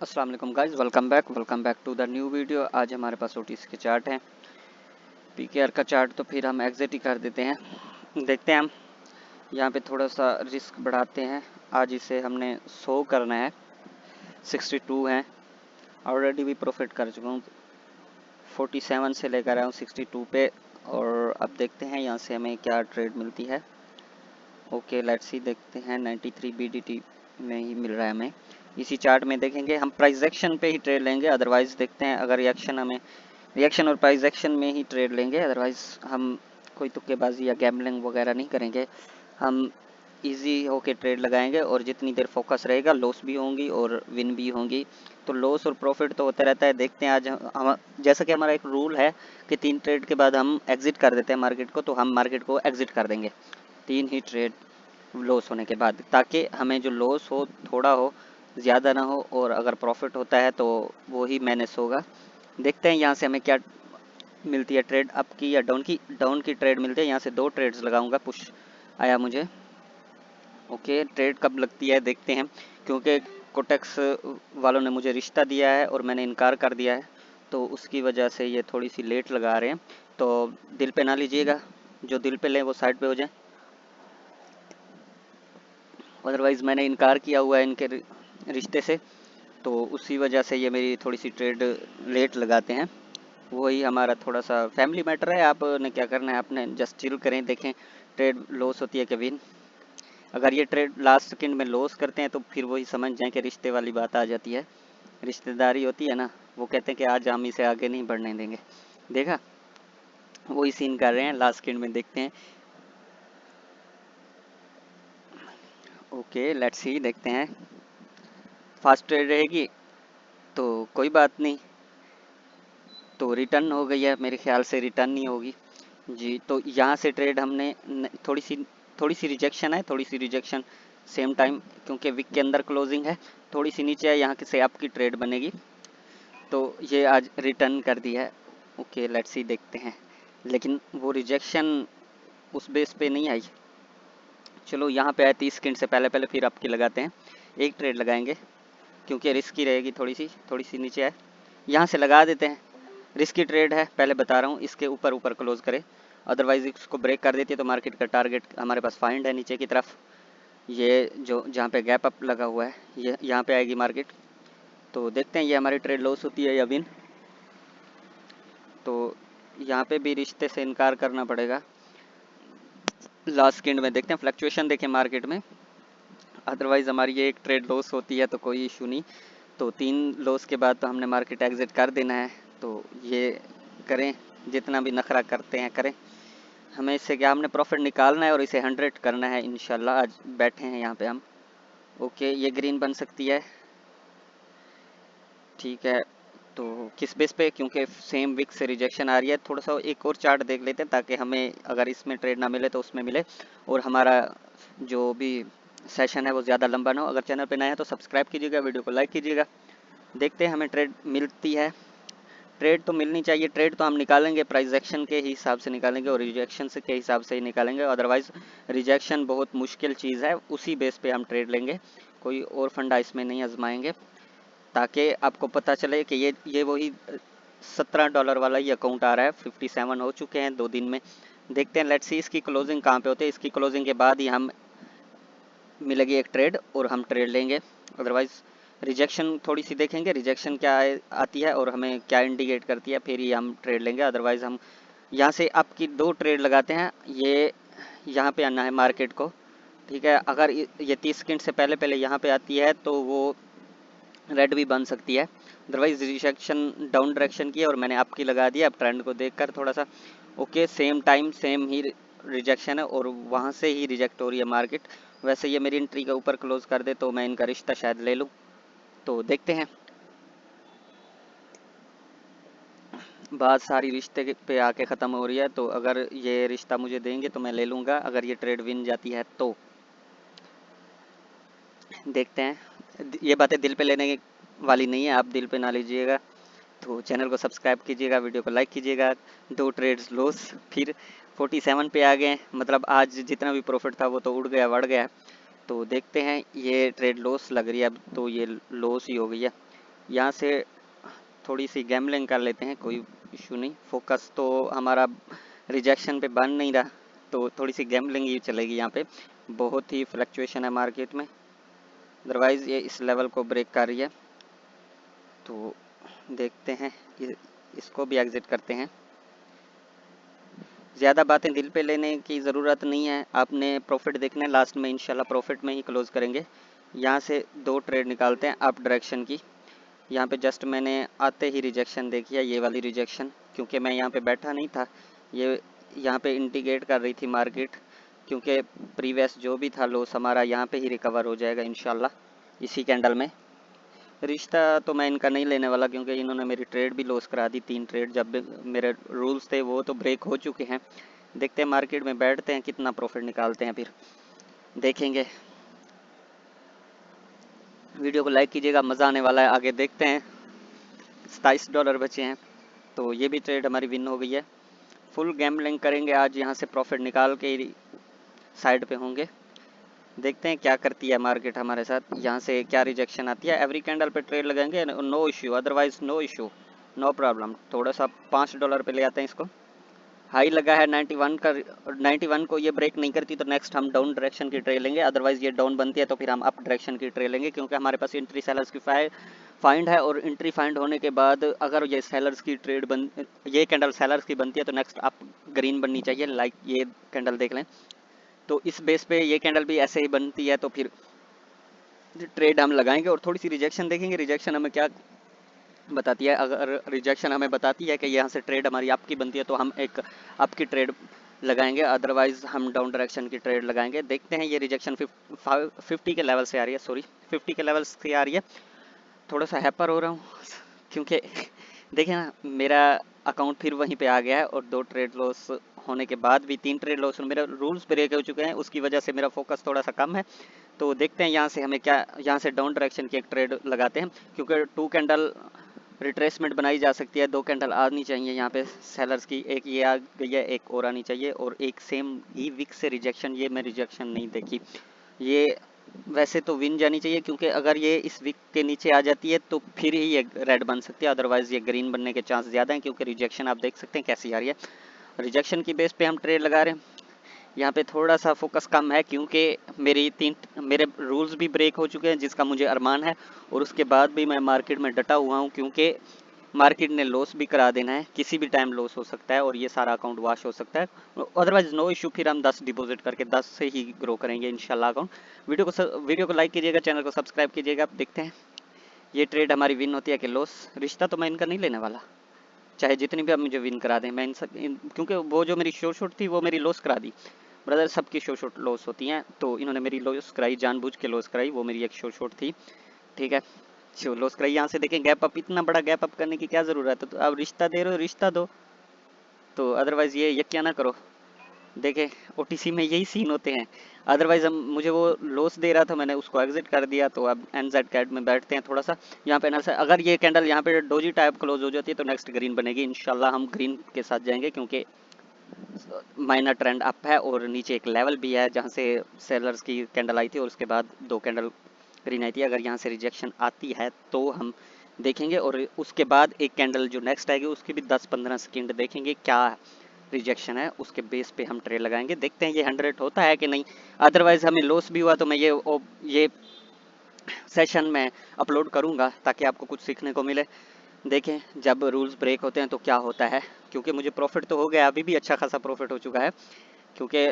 अस्सलाम वालेकुम guys, welcome back to the new video. आज हमारे पास ओटीसी के चार्ट हैं, पीकेआर का चार्ट। तो फिर हम एग्जिट ही कर देते हैं। देखते हैं हम यहाँ पे थोड़ा सा रिस्क बढ़ाते हैं। आज इसे हमने 100 करना है, 62 है। ऑलरेडी भी प्रॉफिट कर चुका हूँ, 47 से लेकर आया हूँ 62 पे। और अब देखते हैं यहाँ से हमें क्या ट्रेड मिलती है। ओके लेट्स सी, देखते हैं 93 बीडीटी में ही मिल रहा है हमें। इसी चार्ट में देखेंगे, हम प्राइस एक्शन पे ही ट्रेड लेंगे। अदरवाइज देखते हैं, अगर रिएक्शन और प्राइस एक्शन में ही ट्रेड लेंगे। अदरवाइज हम कोई तुक्केबाजी या गैम्बलिंग वगैरह नहीं करेंगे। हम इजी होके ट्रेड लगाएंगे और जितनी देर फोकस रहेगा लॉस भी होंगी और विन भी होंगी। तो लॉस और प्रॉफिट तो होता रहता है। देखते हैं आज हम जैसा कि हमारा एक रूल है कि 3 ट्रेड के बाद हम एग्जिट कर देते हैं मार्केट को, तो हम मार्केट को एग्जिट कर देंगे 3 ही ट्रेड लॉस होने के बाद, ताकि हमें जो लॉस हो थोड़ा हो, ज़्यादा ना हो, और अगर प्रॉफिट होता है तो वो ही मैनेज होगा। देखते हैं यहाँ से हमें क्या मिलती है ट्रेड, अप की या डाउन की ट्रेड मिलती है। यहाँ से 2 ट्रेड्स लगाऊंगा, पुश आया मुझे। ओके ट्रेड कब लगती है देखते हैं, क्योंकि कोटेक्स वालों ने मुझे रिश्ता दिया है और मैंने इनकार कर दिया है, तो उसकी वजह से ये थोड़ी सी लेट लगा रहे हैं। तो दिल पे ना लीजिएगा, जो दिल पे लें वो साइड पे हो जाए। अदरवाइज़ मैंने इनकार किया हुआ है इनके रिश्ते से, तो उसी वजह से ये मेरी थोड़ी सी ट्रेड लेट लगाते हैं। वही हमारा थोड़ा सा फैमिली मैटर है। आपने क्या करना है, आपने जस्ट चिल करें, देखें ट्रेड लॉस होती है कि विन। अगर ये ट्रेड लास्ट सेकंड में लॉस करते हैं तो फिर वही समझ जाएं कि रिश्ते वाली बात आ जाती है। रिश्तेदारी होती है ना, वो कहते हैं कि आज हम इसे आगे नहीं बढ़ने देंगे। देखा, वही सीन कर रहे हैं लास्ट सेकंड में। देखते हैं। ओके लेट्स सी, देखते हैं। फास्ट ट्रेड रहेगी तो कोई बात नहीं। तो रिटर्न हो गई है, मेरे ख्याल से रिटर्न नहीं होगी जी। तो यहाँ से ट्रेड हमने थोड़ी सी रिजेक्शन है, थोड़ी सी रिजेक्शन सेम टाइम, क्योंकि वीक के अंदर क्लोजिंग है। थोड़ी सी नीचे है, यहाँ से आपकी ट्रेड बनेगी। तो ये आज रिटर्न कर दी है। ओके लेट्स सी, देखते हैं। लेकिन वो रिजेक्शन उस बेस पे नहीं आई। चलो यहाँ पे आए 30 सेकंड से पहले पहले, फिर आपकी लगाते हैं। एक ट्रेड लगाएंगे क्योंकि रिस्की रहेगी, थोड़ी सी नीचे है, यहाँ से लगा देते हैं। रिस्की ट्रेड है, पहले बता रहा हूँ, इसके ऊपर ऊपर क्लोज करे। अदरवाइज इसको ब्रेक कर देती है तो मार्केट का टारगेट हमारे पास फाइंड है नीचे की तरफ। ये जो जहाँ पे गैप अप लगा हुआ है, ये यहाँ पे आएगी मार्केट। तो देखते हैं ये हमारी ट्रेड लॉस होती है या विन। तो यहाँ पे भी रिश्ते से इनकार करना पड़ेगा लास्ट सेकंड में। देखते हैं फ्लक्चुएशन देखें मार्केट में। अदरवाइज हमारी ये एक ट्रेड लॉस होती है तो कोई इशू नहीं। तो 3 लॉस के बाद तो हमने मार्केट एग्जिट कर देना है। तो ये करें, जितना भी नखरा करते हैं करें। हमें इससे क्या, हमने प्रॉफिट निकालना है और इसे 100 करना है इंशाल्लाह। आज बैठे हैं यहाँ पे हम। ओके ये ग्रीन बन सकती है, ठीक है। तो किस बेस पे, क्योंकि सेम विक से रिजेक्शन आ रही है। थोड़ा सा एक और चार्ट देख लेते हैं ताकि हमें अगर इसमें ट्रेड ना मिले तो उसमें मिले, और हमारा जो भी सेशन है वो ज़्यादा लंबा ना हो। अगर चैनल पे नया है तो सब्सक्राइब कीजिएगा, वीडियो को लाइक कीजिएगा। देखते हैं हमें ट्रेड मिलती है। ट्रेड तो मिलनी चाहिए, ट्रेड तो हम निकालेंगे प्राइस एक्शन के हिसाब से निकालेंगे और रिजेक्शन से के हिसाब से ही निकालेंगे। अदरवाइज रिजेक्शन बहुत मुश्किल चीज़ है, उसी बेस पे हम ट्रेड लेंगे, कोई और फंडा इसमें नहीं आजमाएंगे। ताकि आपको पता चले कि ये वही $17 वाला ही अकाउंट आ रहा है। 57 हो चुके हैं 2 दिन में। देखते हैं लेट्स सी इसकी क्लोजिंग कहाँ पे होती है। इसकी क्लोजिंग के बाद ही हम मिलेगी एक ट्रेड और हम ट्रेड लेंगे। अदरवाइज रिजेक्शन थोड़ी सी देखेंगे, रिजेक्शन क्या आती है और हमें क्या इंडिकेट करती है, फिर ही हम ट्रेड लेंगे। अदरवाइज हम यहाँ से आपकी 2 ट्रेड लगाते हैं। ये यहाँ पे आना है मार्केट को, ठीक है। अगर ये 30 सेकंड से पहले पहले यहाँ पे आती है तो वो रेड भी बन सकती है। अदरवाइज रिजेक्शन डाउन डायरेक्शन की है और मैंने आपकी लगा दिया। अब ट्रेंड को देखकर थोड़ा सा, ओके सेम टाइम सेम ही रिजेक्शन है और वहाँ से ही रिजेक्ट हो रही है मार्केट। वैसे ये मेरी एंट्री का ऊपर क्लोज कर दे तो मैं इनका रिश्ता शायद ले लूँ। तो देखते हैं, बात सारी रिश्ते पे आके ख़त्म हो रही है। तो अगर ये रिश्ता मुझे देंगे तो मैं ले लूँगा, अगर ये ट्रेड विन जाती है तो। देखते हैं, ये बातें दिल पे लेने वाली नहीं है, आप दिल पे ना लीजिएगा। तो चैनल को सब्सक्राइब कीजिएगा, वीडियो को लाइक कीजिएगा। 2 ट्रेड्स लॉस, फिर 47 पे आ गए। मतलब आज जितना भी प्रॉफिट था वो तो उड़ गया, बढ़ गया। तो देखते हैं, ये ट्रेड लॉस लग रही है अब, तो ये लॉस ही हो गई है। यहाँ से थोड़ी सी गैम्बलिंग कर लेते हैं, कोई इशू नहीं। फोकस तो हमारा रिजेक्शन पे बन नहीं रहा, तो थोड़ी सी गैम्बलिंग ही चलेगी यहाँ पे। बहुत ही फ्लक्चुएशन है मार्केट में, अदरवाइज़ ये इस लेवल को ब्रेक कर रही है। तो देखते हैं, इसको भी एग्जिट करते हैं। ज़्यादा बातें दिल पे लेने की ज़रूरत नहीं है, आपने प्रॉफिट देखना है, लास्ट में इंशाल्लाह प्रॉफिट में ही क्लोज करेंगे। यहाँ से 2 ट्रेड निकालते हैं अप डायरेक्शन की। यहाँ पे जस्ट मैंने आते ही रिजेक्शन देखी है, ये वाली रिजेक्शन, क्योंकि मैं यहाँ पे बैठा नहीं था, ये यहाँ पे इंडिकेट कर रही थी मार्केट, क्योंकि प्रीवियस जो भी था लॉस हमारा यहाँ पे ही रिकवर हो जाएगा इंशाल्लाह इसी कैंडल में। रिश्ता तो मैं इनका नहीं लेने वाला, क्योंकि इन्होंने मेरी ट्रेड भी लॉस करा दी, 3 ट्रेड जब मेरे रूल्स थे वो तो ब्रेक हो चुके हैं। देखते हैं मार्केट में बैठते हैं, कितना प्रॉफिट निकालते हैं, फिर देखेंगे। वीडियो को लाइक कीजिएगा, मज़ा आने वाला है। आगे देखते हैं, $27 बचे हैं, तो ये भी ट्रेड हमारी विन हो गई है। फुल गैम्बलिंग करेंगे आज, यहाँ से प्रॉफिट निकाल के साइड पे होंगे। देखते हैं क्या करती है मार्केट हमारे साथ, यहाँ से क्या रिजेक्शन आती है। एवरी कैंडल पे ट्रेड लगाएंगे, no issue, otherwise no issue, no problem. थोड़ा सा $5 पे ले आते हैं इसको। हाई लगा है 91 का, 91 को ये ब्रेक नहीं करती तो नेक्स्ट हम डाउन डायरेक्शन की ट्रेड लेंगे, अदरवाइज ये डाउन बनती है तो फिर हम अप डायरेक्शन की ट्रेड लेंगे, क्योंकि हमारे पास एंट्री सेलर्स की फाइंड है। और एंट्री फाइंड होने के बाद अगर ये सेलर्स की ट्रेड ये कैंडल सेलर्स की बनती है तो नेक्स्ट अप ग्रीन बननी चाहिए, लाइक ये कैंडल देख लें। तो इस बेस पे ये कैंडल भी ऐसे ही बनती है, तो फिर ट्रेड हम लगाएंगे और थोड़ी सी रिजेक्शन देखेंगे, रिजेक्शन हमें क्या बताती है। अगर रिजेक्शन हमें बताती है कि यहाँ से ट्रेड हमारी अप की बनती है तो हम एक अप की ट्रेड लगाएंगे, अदरवाइज हम डाउन डायरेक्शन की ट्रेड लगाएंगे। देखते हैं, ये रिजेक्शन 50 के लेवल से आ रही है, सॉरी 50 के लेवल से आ रही है। थोड़ा सा हैपर हो रहा हूँ क्योंकि देखिए ना, मेरा अकाउंट फिर वहीं पे आ गया है और 2 ट्रेड लॉस होने के बाद भी 3 ट्रेड लॉस, मेरे रूल्स ब्रेक हो चुके हैं, उसकी वजह से मेरा फोकस थोड़ा सा कम है। तो देखते हैं यहाँ से हमें क्या, यहाँ से डाउन डायरेक्शन की एक ट्रेड लगाते हैं, क्योंकि 2 कैंडल रिट्रेसमेंट बनाई जा सकती है, 2 कैंडल आनी चाहिए यहाँ पे सेलर्स की, एक ये आ गई है, एक और आनी चाहिए, और एक सेम ही विक से रिजेक्शन, ये मैं रिजेक्शन नहीं देखी। ये वैसे तो विन जानी चाहिए, क्योंकि अगर ये इस विक के नीचे आ जाती है तो फिर ही ये रेड बन सकती है, अदरवाइज ये ग्रीन बनने के चांस ज़्यादा हैं, क्योंकि रिजेक्शन आप देख सकते हैं कैसी आ रही है। रिजेक्शन की बेस पे हम ट्रेड लगा रहे हैं। यहाँ पे थोड़ा सा फोकस कम है, क्योंकि मेरे रूल्स भी ब्रेक हो चुके हैं, जिसका मुझे अरमान है, और उसके बाद भी मैं मार्केट में डटा हुआ हूँ, क्योंकि मार्केट ने लॉस भी करा देना है, किसी भी टाइम लॉस हो सकता है और ये सारा अकाउंट वॉश हो सकता है। अदरवाइज नो इशू, फिर हम 10 डिपॉजिट करके 10 से ही ग्रो करेंगे इंशाल्लाह अकाउंट। वीडियो को लाइक कीजिएगा, चैनल को सब्सक्राइब कीजिएगा। देखते हैं ये ट्रेड हमारी विन होती है कि लॉस। रिश्ता तो मैं इनका नहीं लेने वाला, चाहे जितनी भी आप मुझे विन करा दें, मैं क्योंकि वो जो मेरी शॉर्ट थी वो मेरी लॉस करा दी। ब्रदर, सबकी शॉर्ट लॉस होती हैं, तो इन्होंने मेरी लॉस कराई, जानबूझ के लॉस कराई, वो मेरी एक शॉर्ट थी, ठीक है। चलो लॉस कराई। यहाँ से देखें गैप अप, इतना बड़ा गैप अप करने की क्या ज़रूरत है, तो आप रिश्ता दे रहे हो, रिश्ता दो, तो अदरवाइज़ ये यकीन ना करो। देखें ओटीसी में यही सीन होते हैं, अदरवाइज हम मुझे वो लॉस दे रहा था, मैंने उसको एग्जिट कर दिया। तो अब एनजेड कैट में बैठते हैं थोड़ा सा। यहाँ पे एनालिसिस, अगर ये कैंडल यहाँ पे डोजी टाइप क्लोज हो जाती है तो नेक्स्ट ग्रीन बनेगी इंशाल्लाह, हम ग्रीन के साथ जाएंगे, क्योंकि माइनर ट्रेंड अप है और नीचे एक लेवल भी है जहाँ से सेलर्स की कैंडल आई थी और उसके बाद 2 कैंडल ग्रीन आई थी। अगर यहाँ से रिजेक्शन आती है तो हम देखेंगे, और उसके बाद एक कैंडल जो नेक्स्ट आएगी उसकी भी 10-15 सेकेंड देखेंगे क्या रिजेक्शन है, उसके बेस पे हम ट्रेड लगाएंगे। देखते हैं ये 100 होता है कि नहीं, अदरवाइज हमें लॉस भी हुआ तो मैं ये सेशन में अपलोड करूंगा ताकि आपको कुछ सीखने को मिले। देखें जब रूल्स ब्रेक होते हैं तो क्या होता है, क्योंकि मुझे प्रॉफिट तो हो गया, अभी भी अच्छा खासा प्रॉफिट हो चुका है, क्योंकि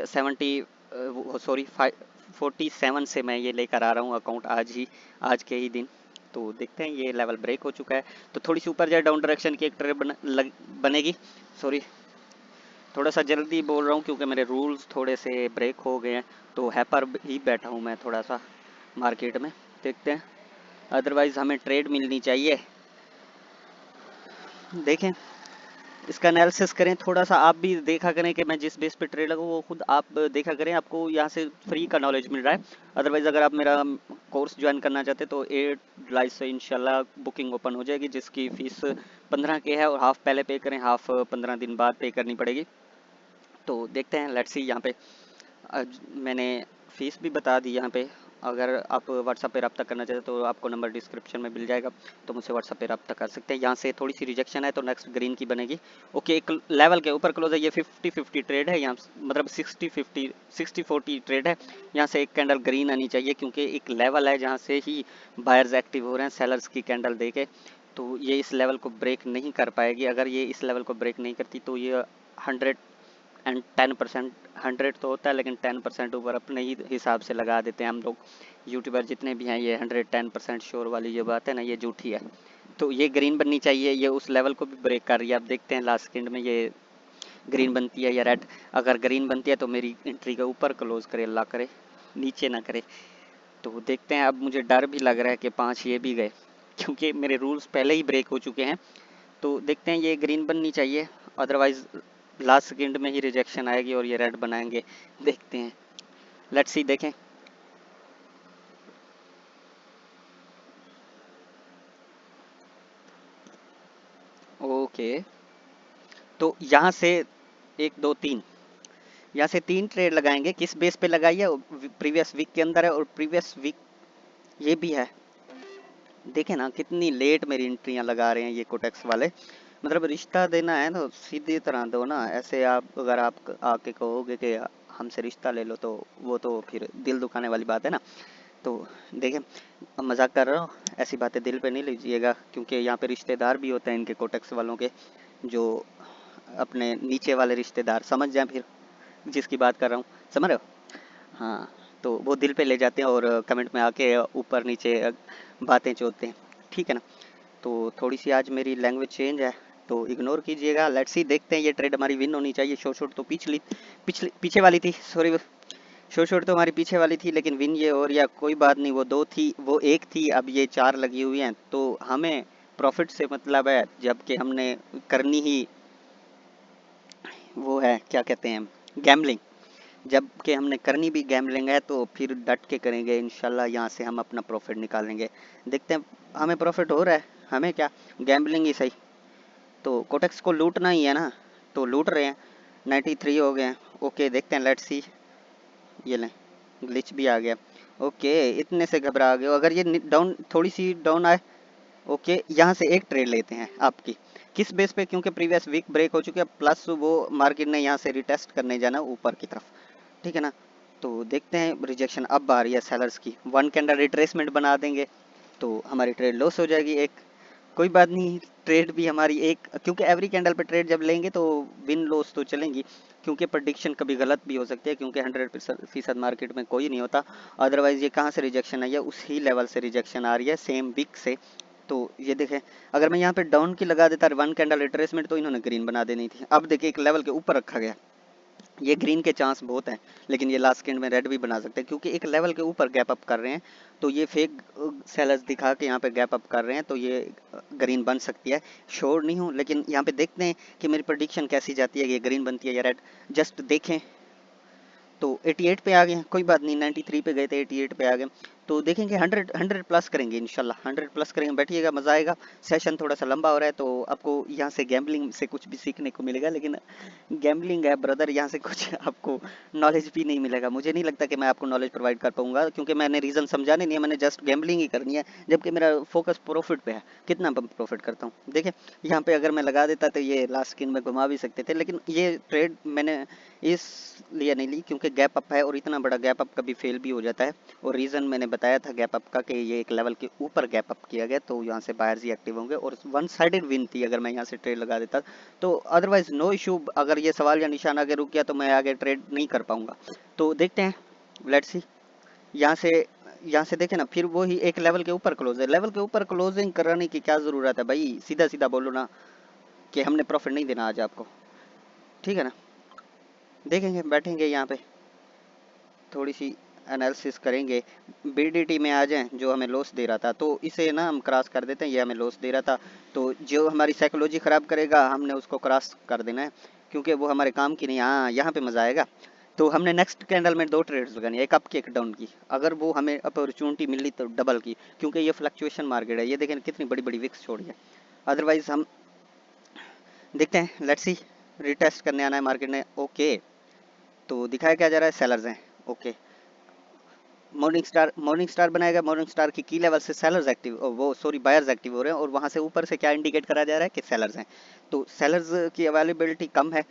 47 से मैं ये लेकर आ रहा हूँ अकाउंट आज के ही दिन। तो देखते हैं ये लेवल ब्रेक हो चुका है, तो थोड़ी सी ऊपर जाए डाउन डायरेक्शन की एक ट्रेड बनेगी। सॉरी, थोड़ा सा जल्दी बोल रहा हूँ क्योंकि मेरे रूल्स थोड़े से ब्रेक हो गए हैं, तो हैपर ही बैठा हूँ मैं थोड़ा सा मार्केट में। देखते हैं, अदरवाइज हमें ट्रेड मिलनी चाहिए। देखें, इसका एनालिसिस करें थोड़ा सा, आप भी देखा करें कि मैं जिस बेस पे ट्रेड लगा वो खुद आप देखा करें, आपको यहाँ से फ्री का नॉलेज मिल रहा है। अदरवाइज अगर आप मेरा कोर्स ज्वाइन करना चाहते तो 8 जुलाई से इंशाल्लाह बुकिंग ओपन हो जाएगी, जिसकी फ़ीस 15 के है, और हाफ पहले पे करें, हाफ 15 दिन बाद पे करनी पड़ेगी। तो देखते हैं, लेट्स सी। यहाँ पे मैंने फ़ीस भी बता दी यहाँ पे, अगर आप व्हाट्सएप पे रब्ता करना चाहते तो आपको नंबर डिस्क्रिप्शन में मिल जाएगा, तो मुझसे व्हाट्सएप पे रब्ता कर सकते हैं। यहाँ से थोड़ी सी रिजेक्शन है तो नेक्स्ट ग्रीन की बनेगी। ओके, एक लेवल के ऊपर क्लोज है, ये 50-50 ट्रेड है यहाँ, मतलब 60-50 60-40 ट्रेड है। यहाँ से एक कैंडल ग्रीन आनी चाहिए क्योंकि एक लेवल है जहाँ से ही बायर्स एक्टिव हो रहे हैं सेलर्स की कैंडल देके, तो ये इस लेवल को ब्रेक नहीं कर पाएगी। अगर ये इस लेवल को ब्रेक नहीं करती तो ये 110%, 100 तो होता है लेकिन 10% ऊपर अपने ही हिसाब से लगा देते हैं हम लोग यूट्यूबर जितने भी हैं। ये 110% श्योर वाली जो बात है ना, ये झूठी है। तो ये ग्रीन बननी चाहिए, ये उस लेवल को भी ब्रेक कर रही है। आप देखते हैं लास्ट सेकंड में ये ग्रीन बनती है या रेड। अगर ग्रीन बनती है तो मेरी एंट्री के ऊपर क्लोज करे, अल्लाह करे नीचे ना करे। तो देखते हैं, अब मुझे डर भी लग रहा है कि 5 ये भी गए क्योंकि मेरे रूल्स पहले ही ब्रेक हो चुके हैं। तो देखते हैं, ये ग्रीन बननी चाहिए, अदरवाइज लास्ट सेकंड में ही रिजेक्शन आएगी और ये रेड बनाएंगे। देखते हैं, लेट्स सी, देखें। ओके, तो यहाँ से 1 2 3, यहाँ से 3 ट्रेड लगाएंगे। किस बेस पे लगाई है? प्रीवियस वीक के अंदर है और प्रीवियस वीक ये भी है। देखें ना कितनी लेट मेरी एंट्रियां लगा रहे हैं ये कोटेक्स वाले। मतलब रिश्ता देना है तो सीधी तरह दो ना, ऐसे आप अगर आप आके कहोगे कि हमसे रिश्ता ले लो तो वो तो फिर दिल दुखाने वाली बात है ना। तो देखें, अब मजाक कर रहा हूँ, ऐसी बातें दिल पे नहीं लीजिएगा क्योंकि यहाँ पे रिश्तेदार भी होते हैं इनके कोटेक्स वालों के, जो अपने नीचे वाले रिश्तेदार समझ जाएं फिर जिसकी बात कर रहा हूँ, समझ रहे हो? हाँ, तो वो दिल पे ले जाते हैं और कमेंट में आके ऊपर नीचे बातें चोदते हैं, ठीक है ना। तो थोड़ी सी आज मेरी लैंग्वेज चेंज है तो इग्नोर कीजिएगा। लेट्स सी, देखते हैं, ये ट्रेड हमारी विन होनी चाहिए। शॉर्ट शॉट तो पिछली पिछली पीछे वाली थी, सॉरी, शॉर्ट शॉट तो हमारी पीछे वाली थी, लेकिन विन ये और या कोई बात नहीं, वो 2 थी वो 1 थी, अब ये 4 लगी हुई हैं। तो हमें प्रॉफिट से मतलब है, जबकि हमने करनी ही वो है, क्या कहते हैं, गैम्बलिंग। जबकि हमने करनी भी गैम्बलिंग है तो फिर डट के करेंगे इंशाल्लाह, यहाँ से हम अपना प्रॉफिट निकालेंगे। देखते हैं, हमें प्रॉफिट हो रहा है, हमें क्या, गैम्बलिंग ही सही। तो कोटेक्स को लूटना ही है ना, तो लूट रहे हैं। 93 हो गए हैं। ओके, देखते हैं, लेट्स सी। ये लें, ग्लिच भी आ गया। ओके, इतने से घबरा गए हो? अगर ये डाउन, थोड़ी सी डाउन आए, ओके, यहाँ से एक ट्रेड लेते हैं आपकी। किस बेस पे? क्योंकि प्रीवियस वीक ब्रेक हो चुके हैं, प्लस वो मार्केट ने यहाँ से रिटेस्ट करने जाना ऊपर की तरफ, ठीक है ना। तो देखते हैं, रिजेक्शन अब आ रही है सेलर्स की, 1 कैंडल रिट्रेसमेंट बना देंगे तो हमारी ट्रेड लॉस हो जाएगी एक। कोई बात नहीं, ट्रेड भी हमारी एक, क्योंकि एवरी कैंडल पे ट्रेड जब लेंगे तो विन लॉस तो चलेंगी, क्योंकि प्रेडिक्शन कभी गलत भी हो सकती है, क्योंकि 100% मार्केट में कोई नहीं होता। अदरवाइज ये कहाँ से रिजेक्शन आई है? उसी लेवल से रिजेक्शन आ रही है, सेम वीक से। तो ये देखें, अगर मैं यहाँ पे डाउन की लगा देता 1 कैंडल रिट्रेसमेंट तो इन्होंने ग्रीन बना देनी थी। अब देखिए, एक लेवल के ऊपर रखा गया, ये ग्रीन के चांस बहुत हैं, लेकिन ये लास्ट सेकंड में रेड भी बना सकते हैं क्योंकि एक लेवल के ऊपर गैप अप कर रहे हैं। तो ये फेक सेलर्स दिखा के यहाँ पे गैप अप कर रहे हैं, तो ये ग्रीन बन सकती है। श्योर नहीं हूँ, लेकिन यहाँ पे देखते हैं कि मेरी प्रेडिक्शन कैसी जाती है, ये ग्रीन बनती है या रेड, जस्ट देखें। तो 88 पे आ गए, कोई बात नहीं, 93 पे गए थे, 88 पे आ गए। तो देखेंगे 100 प्लस करेंगे इंशाल्लाह, 100 प्लस करेंगे, बैठिएगा, मजा आएगा। सेशन थोड़ा सा लंबा हो रहा है तो आपको यहाँ से गैम्बलिंग से कुछ भी सीखने को मिलेगा, लेकिन गैम्बलिंग है ब्रदर, यहाँ से कुछ आपको नॉलेज भी नहीं मिलेगा। मुझे नहीं लगता कि मैं आपको नॉलेज प्रोवाइड कर पाऊंगा, क्योंकि मैंने रीजन समझाने नहीं है, मैंने जस्ट गैम्बलिंग ही करनी है, जबकि मेरा फोकस प्रॉफिट पे है। कितना प्रॉफिट करता हूँ देखिए, यहाँ पे अगर मैं लगा देता तो ये लास्ट स्किन में घुमा भी सकते थे, लेकिन ये ट्रेड मैंने इसलिए नहीं ली क्योंकि गैप अप है, और इतना बड़ा गैप अप कभी फेल भी हो जाता है। और रीज़न मैंने बताया था गैप अप का कि ये एक लेवल के ऊपर गैप अप किया गया, तो यहाँ से बायर्स ही एक्टिव होंगे, और 1 साइडेड विन थी अगर मैं यहाँ से ट्रेड लगा देता तो। अदरवाइज नो इशू, अगर ये सवाल या निशान आगे रुक गया तो मैं आगे ट्रेड नहीं कर पाऊंगा। तो देखते हैं, लेट्स सी। यहाँ से यहाँ से देखे ना, फिर वो ही एक लेवल के ऊपर क्लोज है। लेवल के ऊपर क्लोजिंग कराने की क्या ज़रूरत है भाई, सीधा सीधा बोलो ना कि हमने प्रॉफिट नहीं देना आज आपको, ठीक है ना। देखेंगे, बैठेंगे यहाँ पे, थोड़ी सी एनालिसिस करेंगे। बीडीटी में आ जाएं, जो हमें लॉस दे रहा था तो इसे ना हम क्रॉस कर देते हैं, ये हमें लॉस दे रहा था, तो जो हमारी साइकोलॉजी ख़राब करेगा हमने उसको क्रॉस कर देना है, क्योंकि वो हमारे काम की नहीं। हाँ, यहाँ पे मज़ा आएगा। तो हमने नेक्स्ट कैंडल में 2 ट्रेड्स लगानी है, एक अप की एक डाउन की। अगर वो हमें अपॉर्चुनिटी मिली तो डबल की, क्योंकि ये फ्लक्चुएशन मार्केट है। ये देखें कितनी बड़ी बड़ी विक्स छोड़ी है। अदरवाइज हम देखते हैं, लेट्स सी, रिटेस्ट करने आना है मार्केट ने। ओके, तो दिखाया क्या जा रहा है, सेलर्स हैं। ओके, मॉर्निंग स्टार बनाएगा, मॉर्निंग स्टार की लेवल से सेलर्स एक्टिव, वो सॉरी बायर्स एक्टिव हो रहे हैं, और वहां से ऊपर से क्या इंडिकेट करा जा रहा है कि सेलर्स हैं। तो सेलर्स की अवेलेबिलिटी कम है,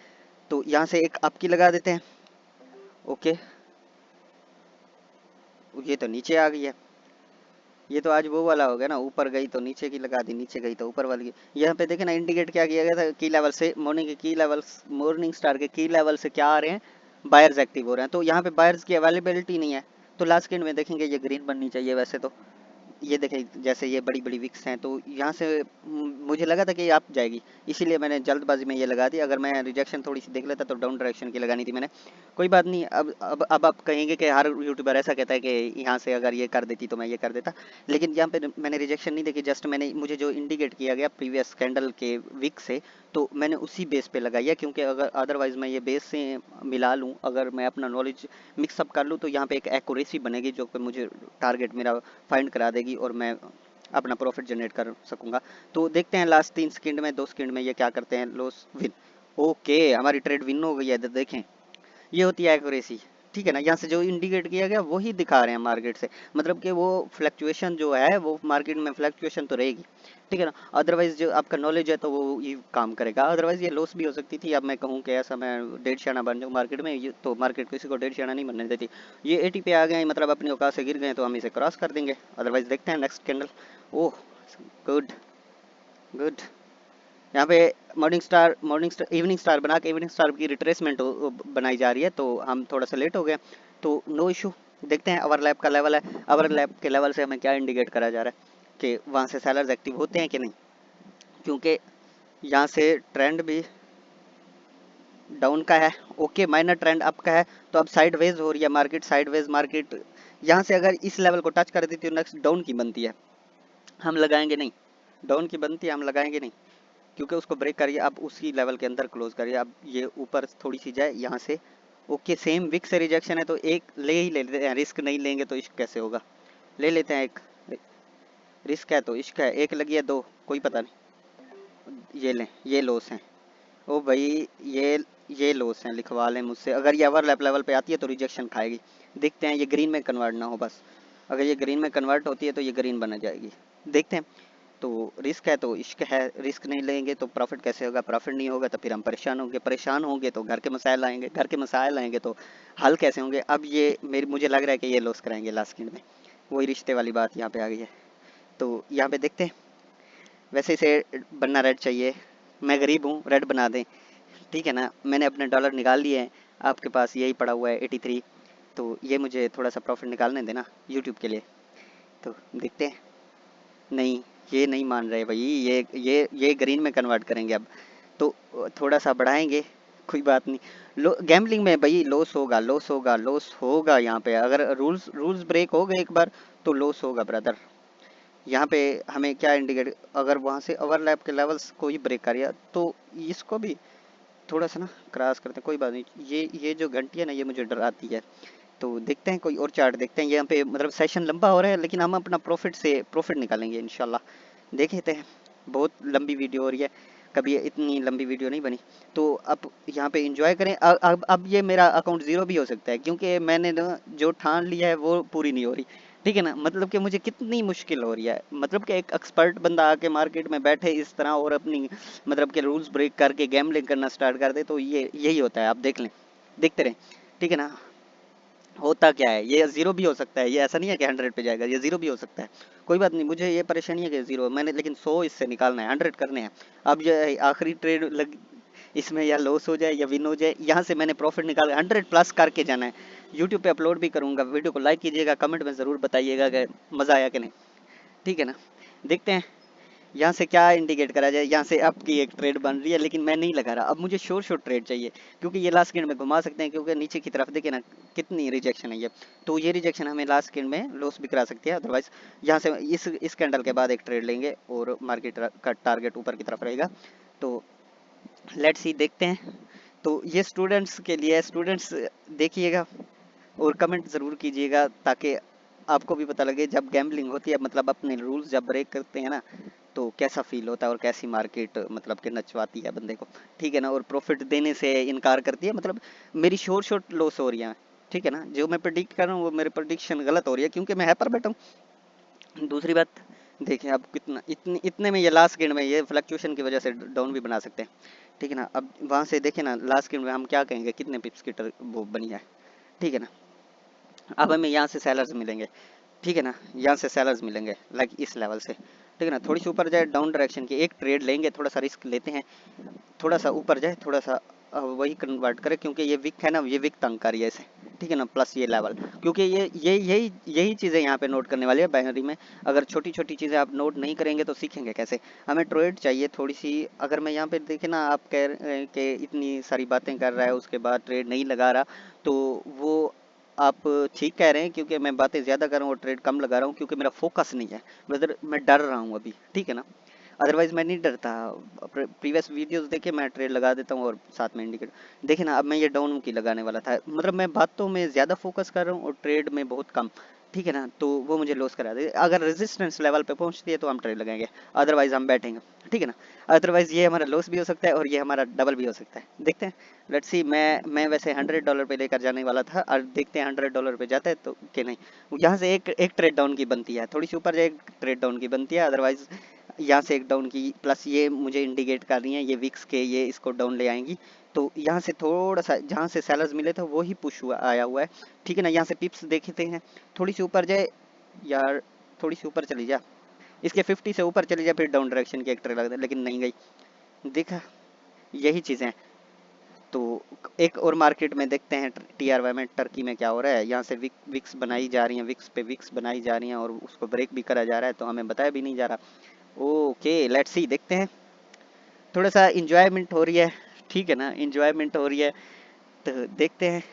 तो यहाँ से एक अप की लगा देते हैं। ओके, ये तो नीचे आ गई है, ये तो आज वो वाला हो गया ना, ऊपर गई तो नीचे की लगा दी, नीचे गई तो ऊपर वाली की। यहाँ पे देखे ना इंडिकेट क्या किया गया था, की लेवल से मॉर्निंग के की लेवल, मॉर्निंग स्टार के की लेवल से क्या आ रहे हैं, बायर्स एक्टिव हो रहे हैं। तो यहाँ पे बायर्स की अवेलेबिलिटी नहीं है, तो लास्ट एंड में देखेंगे ये ग्रीन बननी चाहिए वैसे तो। ये देखें जैसे ये बड़ी बड़ी विक्स हैं, तो यहाँ से मुझे लगा था कि ये अप जाएगी, इसीलिए मैंने जल्दबाजी में ये लगा दी। अगर मैं रिजेक्शन थोड़ी सी देख लेता तो डाउन डायरेक्शन की लगानी थी मैंने। कोई बात नहीं, अब आप कहेंगे कि हर यूट्यूबर ऐसा कहता है कि यहाँ से अगर ये कर देती तो मैं ये कर देता, लेकिन यहाँ पे मैंने रिजेक्शन नहीं देखी, जस्ट मैंने मुझे जो इंडिकेट किया गया प्रीवियस कैंडल के विक से, तो मैंने उसी बेस पे लगाई है, क्योंकि अगर अदरवाइज मैं ये बेस से मिला लूँ, अगर मैं अपना नॉलेज मिक्सअप कर लूँ, तो यहाँ पे एक एक्यूरेसी बनेगी जो कि मुझे टारगेट मेरा फाइंड करा देगी और मैं अपना प्रॉफिट जनरेट कर सकूंगा। तो देखते हैं लास्ट 3 सेकंड में 2 सेकंड में ये क्या करते हैं, लॉस विन। ओके, हमारी ट्रेड विन हो गई है, देखें ये होती है एक्यूरेसी। ठीक है ना, यहाँ से जो इंडिकेट किया गया वही दिखा रहे हैं मार्केट से, मतलब कि वो फ्लक्चुएशन जो है वो मार्केट में फ्लक्चुएशन तो रहेगी। ठीक है ना, अदरवाइज जो आपका नॉलेज है तो वो ये काम करेगा, अदरवाइज ये लॉस भी हो सकती थी। अब मैं कहूँ कि ऐसा मैं 1.5 आना बन जाऊँ मार्केट में, ये तो मार्केट किसी को 1.5 आना नहीं बनने देती। ये 80 पे आ गए, मतलब अपनी औकात से गिर गए, तो हम इसे क्रॉस कर देंगे। अदरवाइज देखते हैं next candle. Oh good good, यहाँ पे मॉर्निंग स्टार इवनिंग स्टार बना के इवनिंग स्टार की रिट्रेसमेंट बनाई जा रही है, तो हम थोड़ा सा लेट हो गए, तो नो इशू। देखते हैं ओवरलैप का लेवल है, ओवरलैप के लेवल से हमें क्या इंडिकेट करा जा रहा है कि वहाँ से सेलर्स एक्टिव होते हैं कि नहीं, क्योंकि यहाँ से ट्रेंड भी डाउन का है। ओके, माइनर ट्रेंड अप का है, तो अब साइडवेज हो रही है मार्केट, साइडवेज मार्केट यहाँ से अगर इस लेवल को टच कर देती तो नेक्स्ट डाउन की बनती है, हम लगाएंगे नहीं, डाउन की बनती है हम लगाएंगे नहीं, क्योंकि उसको ब्रेक करिए, आप उसी लेवल के अंदर क्लोज करिए। अब ये ऊपर थोड़ी सी जाए यहाँ से। ओके, सेम विक से रिजेक्शन है, तो एक ले ही ले लेते हैं, रिस्क नहीं लेंगे तो इश्क कैसे होगा, ले लेते हैं एक, रिस्क है तो इश्क है, एक लगी है दो, कोई पता नहीं, ये लें, ये लॉस है। ओ भाई, ये ये लॉस हैं, लिखवा लें मुझसे, अगर ये ओवरलैप लेवल पे आती है तो रिजेक्शन खाएगी। देखते हैं ये ग्रीन में कन्वर्ट ना हो बस, अगर ये ग्रीन में कन्वर्ट होती है तो ये ग्रीन बना जाएगी, देखते हैं। तो रिस्क है तो इश्क है, रिस्क नहीं लेंगे तो प्रॉफिट कैसे होगा, प्रॉफिट नहीं होगा तो फिर हम परेशान होंगे, परेशान होंगे तो घर के मसाइल आएंगे, घर के मसाइल आएंगे तो हल कैसे होंगे। अब ये मेरी मुझे लग रहा है कि ये लॉस कराएंगे लास्ट एंड में, वही रिश्ते वाली बात यहाँ पे आ गई है। तो यहाँ पे देखते हैं, वैसे इसे बनना रेड चाहिए, मैं गरीब हूँ, रेड बना दें। ठीक है ना, मैंने अपने डॉलर निकाल लिए हैं, आपके पास यही पड़ा हुआ है 83, तो ये मुझे थोड़ा सा प्रॉफिट निकालने देना यूट्यूब के लिए। तो देखते हैं, नहीं ये नहीं मान रहे भाई, ये ग्रीन में कन्वर्ट करेंगे अब, तो थोड़ा सा बढ़ाएंगे, कोई बात नहीं। लो गैम्बलिंग में भाई लॉस होगा, लॉस होगा, लॉस होगा, यहाँ पे अगर रूल्स रूल्स ब्रेक हो गए एक बार तो लॉस होगा ब्रदर। यहाँ पे हमें क्या इंडिकेट, अगर वहाँ से ओवरलैप के लेवल्स को ही ब्रेक कर दिया तो इसको भी थोड़ा सा ना क्रॉस करते हैं, कोई बात नहीं। ये जो घंटी है ना ये मुझे डराती है। तो देखते हैं कोई और चार्ट देखते हैं, यहाँ पे मतलब सेशन लंबा हो रहा है लेकिन हम अपना प्रॉफिट से प्रॉफिट निकालेंगे इंशाल्लाह। देखते हैं, बहुत लंबी वीडियो हो रही है, कभी इतनी लंबी वीडियो नहीं बनी। तो अब यहाँ पे इंजॉय करें। अब ये मेरा अकाउंट ज़ीरो भी हो सकता है, क्योंकि मैंने ना जो ठान लिया है वो पूरी नहीं हो रही। ठीक है ना, मतलब कि मुझे कितनी मुश्किल हो रही है, मतलब कि एक एक्सपर्ट बंदा आके मार्केट में बैठे इस तरह और अपनी मतलब कि रूल्स ब्रेक करके गैम्बलिंग करना स्टार्ट कर दे, तो ये यही होता है, आप देख लें, देखते रहें। ठीक है ना, होता क्या है, ये जीरो भी हो सकता है, ये ऐसा नहीं है कि 100 पे जाएगा, ये जीरो भी हो सकता है। कोई बात नहीं, मुझे ये परेशानी है कि जीरो मैंने, लेकिन 100 इससे निकालना है, 100 करने हैं। अब ये आखिरी ट्रेड लग, इसमें या लॉस हो जाए या विन हो जाए, यहाँ से मैंने प्रॉफिट निकाल 100 प्लस करके जाना है। यूट्यूब पे अपलोड भी करूंगा, वीडियो को लाइक कीजिएगा, कमेंट में ज़रूर बताइएगा कि मज़ा आया कि नहीं। ठीक है ना, देखते हैं यहाँ से क्या इंडिकेट करा जाए। यहाँ से अप की एक ट्रेड बन रही है लेकिन मैं नहीं लगा रहा, अब मुझे शॉर्ट ट्रेड चाहिए, क्योंकि ये लास्ट गेंद में घुमा सकते हैं, क्योंकि नीचे की तरफ देखिए ना कितनी रिजेक्शन है ये, तो ये रिजेक्शन हमें लास्ट गेंद में लॉस भी करा सकती है। अदरवाइज यहाँ से इस कैंडल के बाद एक ट्रेड लेंगे और मार्केट का टारगेट ऊपर की तरफ रहेगा। तो लेट्स सी, देखते हैं। तो ये स्टूडेंट्स के लिए, स्टूडेंट्स देखिएगा और कमेंट ज़रूर कीजिएगा, ताकि आपको भी पता लगे जब गैम्बलिंग होती है, मतलब अपने रूल्स जब ब्रेक करते हैं ना, तो कैसा फील होता है और कैसी मार्केट मतलब कि नचवाती है बंदे को। ठीक है ना, और प्रॉफिट देने से इनकार करती है, मतलब मेरी शॉर्ट लॉस हो रही है, ठीक है ना, जो मैं प्रिडिक्ट कर रहा हूँ वो मेरी प्रिडिक्शन गलत हो रही है क्योंकि मैं है पर बैठा हूँ। दूसरी बात देखिए, अब कितना इतने में ये लास्ट गेंद में ये फ्लक्चुएशन की वजह से डाउन भी बना सकते हैं। ठीक है ना, अब वहां से देखे ना लास्ट गेंद में हम क्या कहेंगे, कितने पिप्स की वो बनी है। ठीक है ना, अब हमें यहाँ से सेलर्स मिलेंगे। ठीक है ना, यहाँ से सेलर्स मिलेंगे लाइक इस लेवल से। ठीक है ना, थोड़ी सी ऊपर जाए डाउन डायरेक्शन की एक ट्रेड लेंगे, थोड़ा सा रिस्क लेते हैं, थोड़ा सा ऊपर जाए, थोड़ा सा वही कन्वर्ट करे क्योंकि ये विक है ना, ये विक तंग कर रही है इसे। ठीक है ना, प्लस ये लेवल, क्योंकि ये यही चीज़ें यहाँ पे नोट करने वाली है बाइनरी में। अगर छोटी छोटी चीज़ें आप नोट नहीं करेंगे तो सीखेंगे कैसे। हमें ट्रेड चाहिए थोड़ी सी। अगर मैं यहाँ पे देखे ना, आप कह रहे हैं कि इतनी सारी बातें कर रहा है उसके बाद ट्रेड नहीं लगा रहा, तो वो आप ठीक कह रहे हैं क्योंकि मैं बातें ज़्यादा कर रहा हूँ और ट्रेड कम लगा रहा हूँ क्योंकि मेरा फोकस नहीं है, वेदर मैं डर रहा हूँ अभी। ठीक है ना, अदरवाइज मैं नहीं डरता। प्रीवियस वीडियोस देखे मैं ट्रेड लगा देता हूँ और साथ में इंडिकेटर देखे ना। अब मैं ये डाउन की लगाने वाला था, मतलब मैं बातों में ज़्यादा फोकस कर रहा हूँ और ट्रेड में बहुत कम। ठीक है ना, तो वो मुझे लॉस करा दे। अगर रेजिस्टेंस लेवल पे पहुंचती है तो हम ट्रेड लगाएंगे, अदरवाइज हम बैठेंगे। ठीक है ना, अदरवाइज ये हमारा लॉस भी हो सकता है और ये हमारा डबल भी हो सकता है। देखते हैं, लेट्स सी। मैं वैसे $100 पे लेकर जाने वाला था और देखते हैं $100 पे जाता है तो कि नहीं। यहाँ से एक ट्रेड डाउन की बनती है, थोड़ी सी ऊपर जाए एक ट्रेड डाउन की बनती है, अदरवाइज यहाँ से एक डाउन की, प्लस ये मुझे इंडिकेट कर रही है ये विक्स के, ये इसको डाउन ले आएंगी। तो यहाँ से थोड़ा सा जहाँ से सेलर्स मिले थे वो ही पुश हुआ आया हुआ है। ठीक है ना, यहाँ से पिप्स देखते हैं, थोड़ी सी ऊपर जाए यार, थोड़ी सी ऊपर चली जा, इसके 50 से ऊपर चली जाए फिर डाउन डायरेक्शन की एक ट्रेड लगता है, लेकिन नहीं गई। देखा, यही चीज़ें हैं। तो एक और मार्केट में देखते हैं TRY में, टर्की में क्या हो रहा है। यहाँ से विक्स बनाई जा रही है, विक्स पे विक्स बनाई जा रही हैं और उसको ब्रेक भी करा जा रहा है, तो हमें बताया भी नहीं जा रहा। ओके, लेट्स सी, देखते हैं। थोड़ा सा इंजॉयमेंट हो रही है। ठीक है ना, इंजॉयमेंट हो रही है, तो देखते हैं।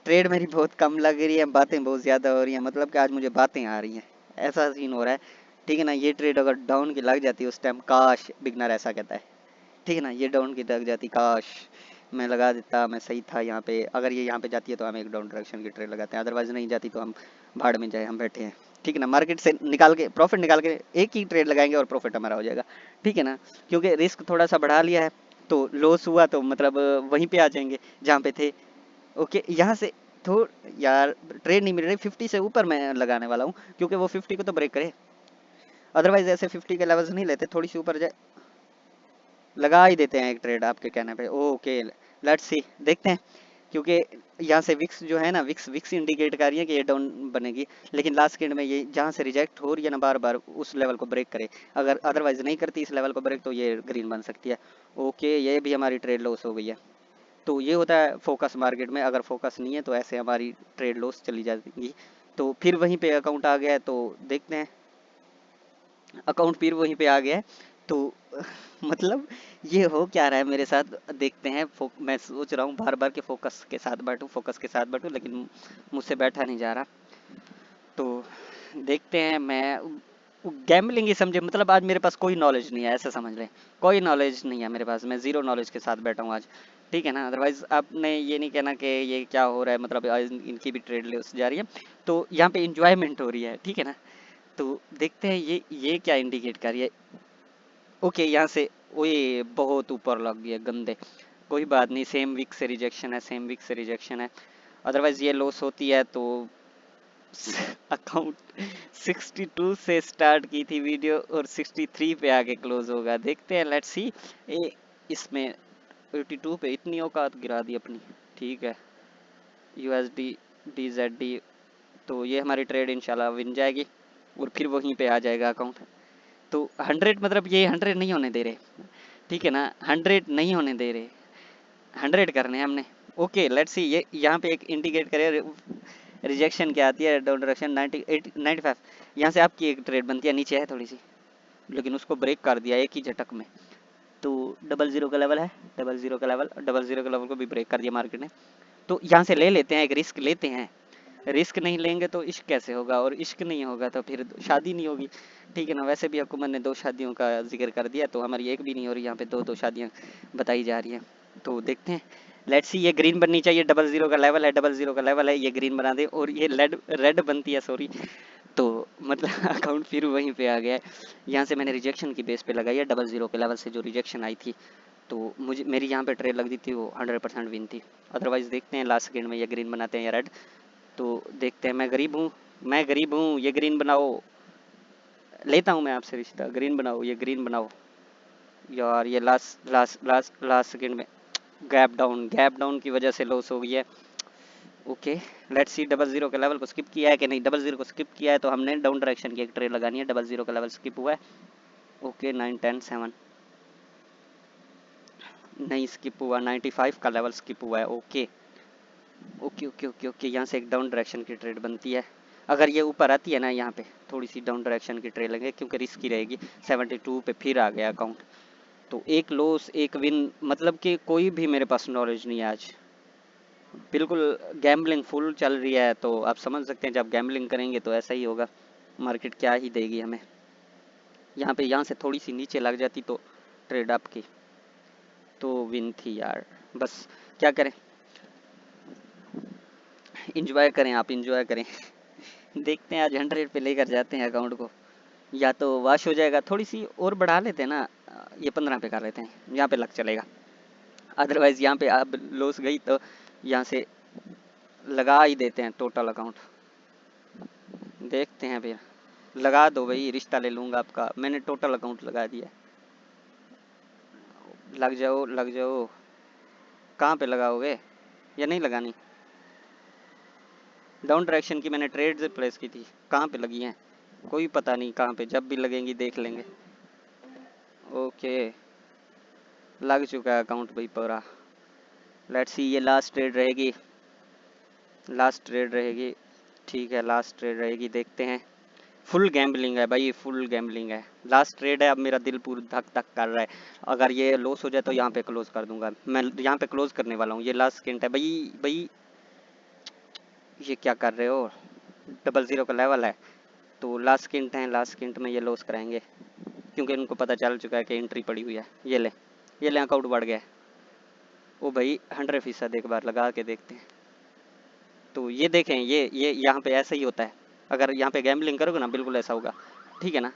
ट्रेड मेरी बहुत कम लग रही है, बातें बहुत ज़्यादा हो रही हैं, मतलब कि आज मुझे बातें आ रही हैं, ऐसा सीन हो रहा है। ठीक है ना, ये ट्रेड अगर डाउन की लग जाती है उस टाइम, काश, बिगनर ऐसा कहता है। ठीक है ना, ये डाउन की लग जाती, काश मैं लगा देता, मैं सही था यहाँ पे। अगर ये यहाँ पे जाती है तो हम एक डाउन डायरेक्शन की ट्रेड लगाते हैं, अदरवाइज नहीं जाती तो हम भाड़ में जाए, हम बैठे हैं। ठीक है ना, मार्केट से निकाल के प्रॉफिट निकाल के एक ही ट्रेड लगाएंगे और प्रॉफिट हमारा हो जाएगा। ठीक है ना, क्योंकि रिस्क थोड़ा सा बढ़ा लिया है, तो लॉस हुआ तो मतलब वहीं पे आ जाएंगे जहाँ पे थे। ओके, यहाँ से थोड़ यार ट्रेड नहीं मिल रही, 50 से ऊपर मैं लगाने वाला हूँ क्योंकि वो 50 को तो ब्रेक करे, अदरवाइज ऐसे 50 के लेवल्स नहीं लेते। थोड़ी सी ऊपर जाए लगा ही देते हैं एक ट्रेड आपके कहने पे। ओके, लेट्स सी, देखते हैं। क्योंकि यहाँ से विक्स जो है ना, विक्स विक्स इंडिकेट कर रही है कि ये डाउन बनेगी, लेकिन लास्ट गेंद में ये जहाँ से रिजेक्ट हो रही है ना बार बार, उस लेवल को ब्रेक करे। अगर अदरवाइज नहीं करती इस लेवल को ब्रेक तो ये ग्रीन बन सकती है। ओके, ये भी हमारी ट्रेड लॉस हो गई है। तो ये होता है फोकस मार्केट में, अगर फोकस नहीं है तो ऐसे हमारी ट्रेड लॉस चली जाएगी। तो फिर वहीं पे अकाउंट आ गया है, तो देखते हैं। अकाउंट फिर वहीं पे आ गया है, तो मतलब ये हो क्या रहा है मेरे साथ, देखते हैं। मैं सोच रहा हूँ बार बार कि फोकस के साथ बैठूं, फोकस के साथ बैठूं, लेकिन मुझसे बैठा नहीं जा रहा। तो देखते हैं। मैं गैम्बलिंग ही समझे, मतलब आज मेरे पास कोई नॉलेज नहीं है, ऐसा समझ लें। कोई नॉलेज नहीं है मेरे पास, मैं जीरो नॉलेज के साथ बैठा हूँ आज। ठीक है ना, अदरवाइज आपने ये नहीं कहना कि ये क्या हो रहा है, मतलब आज इनकी भी ट्रेड लॉस जा रही है। तो यहाँ पे इंजॉयमेंट हो रही है। ठीक है ना, तो देखते हैं ये क्या इंडिकेट कर रही है। ओके, यहाँ से ओए बहुत ऊपर लग गया गंदे। कोई बात नहीं, सेम वीक से रिजेक्शन है, सेम वीक से रिजेक्शन है, अदरवाइज ये लॉस होती है तो अकाउंट 62 से स्टार्ट की थी वीडियो और 63 पे आके क्लोज होगा। देखते हैं, लेट्स सी। ए इसमें 82 पे इतनी औकात गिरा दी अपनी। ठीक है, USD DZD, तो ये हमारी ट्रेड इंशाल्लाह विन जाएगी और फिर वहीं पे आ जाएगा अकाउंट। तो 100, मतलब ये 100 नहीं होने दे रहे। ठीक है ना, 100 नहीं होने दे रहे, 100 करने हैं हमने। Okay, let's see. ये यहाँ पे एक इंडिकेट करे रिजेक्शन क्या आती है, डाउन डायरेक्शन 95। यहाँ से आपकी एक ट्रेड बनती है, नीचे है थोड़ी सी, लेकिन उसको ब्रेक कर दिया एक ही झटक में। तो 00 का लेवल है, 00 का लेवल, 00 का लेवल को भी ब्रेक कर दिया मार्केट ने। तो यहाँ से ले लेते हैं, एक रिस्क लेते हैं। रिस्क नहीं लेंगे तो इश्क कैसे होगा, और इश्क नहीं होगा तो फिर शादी नहीं होगी। ठीक है ना, वैसे भी हुकूमत ने 2 शादियों का जिक्र कर दिया, तो हमारी एक भी नहीं हो रही, यहाँ पे 2 शादियाँ बताई जा रही हैं। तो देखते हैं, लेट्स सी। ये ग्रीन बननी चाहिए, 00 का लेवल है, 00 का लेवल है, ये ग्रीन बना दे और ये रेड रेड बनती है, सॉरी। तो मतलब अकाउंट फिर वहीं पे आ गया है। यहाँ से मैंने रिजेक्शन की बेस पे लगाई है, 00 के लेवल से जो रिजेक्शन आई थी। तो मुझे मेरी यहाँ पे ट्रेड लग रही थी, वो 100% विन थी। अदरवाइज देखते हैं लास्ट सेकंड में ये ग्रीन बनाते हैं या रेड। तो देखते हैं, मैं गरीब हूँ, ये ग्रीन बनाओ। लेता हूँ मैं आपसे रिश्ता, ग्रीन बनाओ, ये ग्रीन बनाओ यार। ये लास्ट सेकंड में गैप डाउन की वजह से लॉस हो गई है। ओके, लेट्स सी 00 के लेवल को स्किप किया है कि नहीं। 00 को स्किप किया है तो हमने डाउन डायरेक्शन की एक ट्रेड लगानी है। 00 का लेवल स्किप हुआ है। ओके 9 10 7 नहीं स्किप हुआ। 95 का लेवल स्किप हुआ है। Okay okay okay okay okay, यहाँ से एक डाउन डायरेक्शन की ट्रेड बनती है। अगर ये ऊपर आती है ना, यहाँ पे थोड़ी सी डाउन डायरेक्शन की ट्रेड लगे क्योंकि रिस्की रहेगी। 72 पे फिर आ गया अकाउंट। तो एक लॉस एक विन, मतलब कि कोई भी मेरे पास नॉलेज नहीं है आज। बिल्कुल गैम्बलिंग फुल चल रही है। तो आप समझ सकते हैं जब गैम्बलिंग करेंगे तो ऐसा ही होगा, मार्केट क्या ही देगी हमें। यहाँ से थोड़ी सी नीचे लग जाती तो ट्रेड आपकी तो विन थी यार। बस क्या करें, इंजॉय करें, आप इंजॉय करें। देखते हैं आज 100 पे लेकर जाते हैं अकाउंट को, या तो वॉश हो जाएगा। थोड़ी सी और बढ़ा लेते हैं ना, ये 15 पे कर लेते हैं, यहाँ पे लग चलेगा। अदरवाइज यहाँ पे अब लॉस गई तो यहाँ से लगा ही देते हैं टोटल अकाउंट। देखते हैं फिर, लगा दो भाई, रिश्ता ले लूँगा आपका। मैंने टोटल अकाउंट लगा दिया। लग जाओ लग जाओ। कहाँ पे लगाओगे या नहीं लगानी? डाउन डायरेक्शन की मैंने ट्रेड से प्लेस की थी, कहाँ पे लगी हैं कोई पता नहीं कहाँ पे, जब भी लगेंगी देख लेंगे। ओके, लग चुका है अकाउंट भाई पूरा। लेट्स सी, ये लास्ट ट्रेड रहेगी, लास्ट ट्रेड रहेगी। ठीक है, लास्ट ट्रेड रहेगी, देखते हैं। फुल गैम्बलिंग है भाई, फुल गैम्बलिंग है। लास्ट ट्रेड है, अब मेरा दिल पूरा धक धक कर रहा है। अगर ये लॉस हो जाए तो यहाँ पे क्लोज कर दूंगा मैं, यहाँ पे क्लोज करने वाला हूँ। ये लास्ट सेकंड है भाई भाई। ये क्या कर रहे हो? 00 का लेवल है तो लास्ट सेकंड है, लास्ट सेकंड में ये लॉस कराएंगे क्योंकि उनको पता चल चुका है कि एंट्री पड़ी हुई है। ये ले अकाउंट बढ़ गया है। ओ भाई 100% एक बार लगा के देखते हैं। तो ये देखें, ये यहाँ पे ऐसा ही होता है। अगर यहाँ पे गैम्बलिंग करोगे ना बिल्कुल ऐसा होगा, ठीक है ना।